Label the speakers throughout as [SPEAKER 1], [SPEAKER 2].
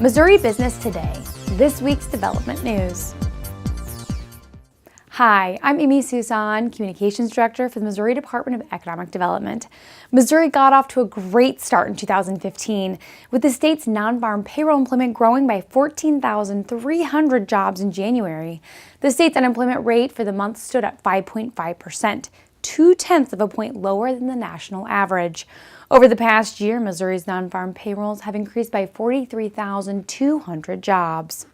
[SPEAKER 1] Missouri Business Today, this week's development news. Hi, I'm Amy Susan, Communications Director for the Missouri Department of Economic Development. Missouri got off to a great start in 2015, with the state's non-farm payroll employment growing by 14,300 jobs in January. The state's unemployment rate for the month stood at 5.5%, 0.2 of a point lower than the national average. Over the past year, Missouri's non-farm payrolls have increased by 43,200 jobs.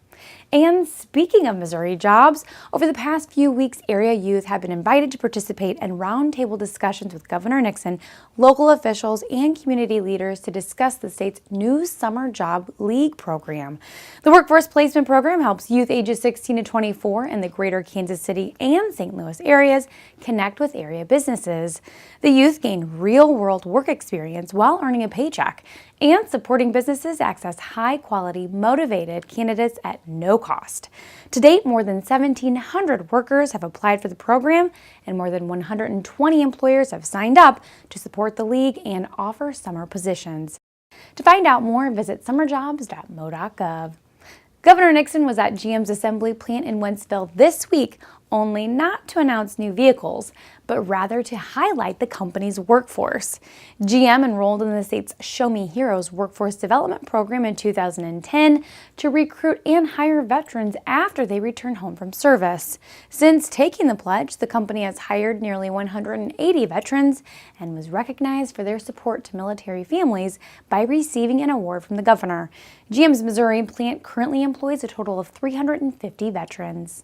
[SPEAKER 1] And speaking of Missouri jobs, over the past few weeks, area youth have been invited to participate in roundtable discussions with Governor Nixon, local officials, and community leaders to discuss the state's new Summer Job League program. The Workforce Placement Program helps youth ages 16 to 24 in the greater Kansas City and St. Louis areas connect with area businesses. The youth gain real-world work experience while earning a paycheck and supporting businesses access high-quality, motivated candidates at no cost. To date, more than 1,700 workers have applied for the program, and more than 120 employers have signed up to support the league and offer summer positions. To find out more, visit summerjobs.mo.gov. Governor Nixon was at GM's assembly plant in Wentzville this week, only not to announce new vehicles, but rather to highlight the company's workforce. GM enrolled in the state's Show Me Heroes workforce development program in 2010 to recruit and hire veterans after they return home from service. Since taking the pledge, the company has hired nearly 180 veterans and was recognized for their support to military families by receiving an award from the governor. GM's Missouri plant currently employs a total of 350 veterans.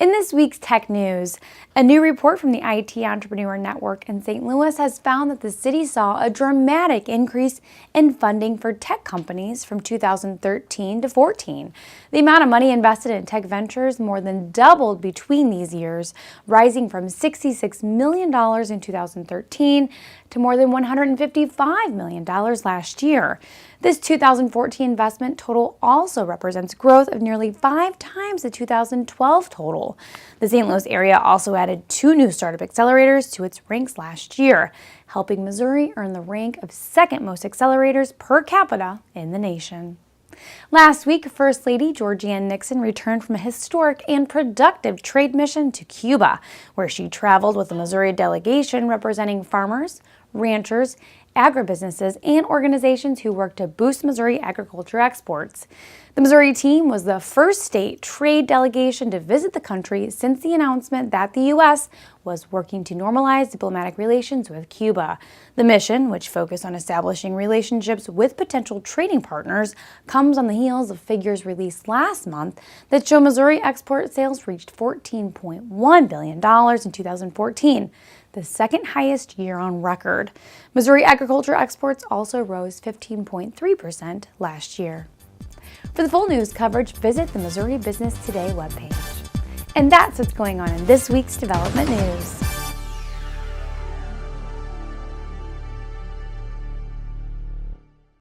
[SPEAKER 1] In this week's tech news, a new report from the IT Entrepreneur Network in St. Louis has found that the city saw a dramatic increase in funding for tech companies from 2013 to 14. The amount of money invested in tech ventures more than doubled between these years, rising from $66 million in 2013 to more than $155 million last year. This 2014 investment total also represents growth of nearly 5 times the 2012 total. The St. Louis area also added 2 new startup accelerators to its ranks last year, helping Missouri earn the rank of second most accelerators per capita in the nation. Last week, First Lady Georganne Nixon returned from a historic and productive trade mission to Cuba, where she traveled with a Missouri delegation representing farmers, ranchers, agribusinesses, and organizations who work to boost Missouri agriculture exports. The Missouri team was the first state trade delegation to visit the country since the announcement that the U.S. was working to normalize diplomatic relations with Cuba. The mission, which focused on establishing relationships with potential trading partners, comes on the heels of figures released last month that show Missouri export sales reached $14.1 billion in 2014. The second highest year on record. Missouri agriculture exports also rose 15.3% last year. For the full news coverage, visit the Missouri Business Today webpage. And that's what's going on in this week's development news.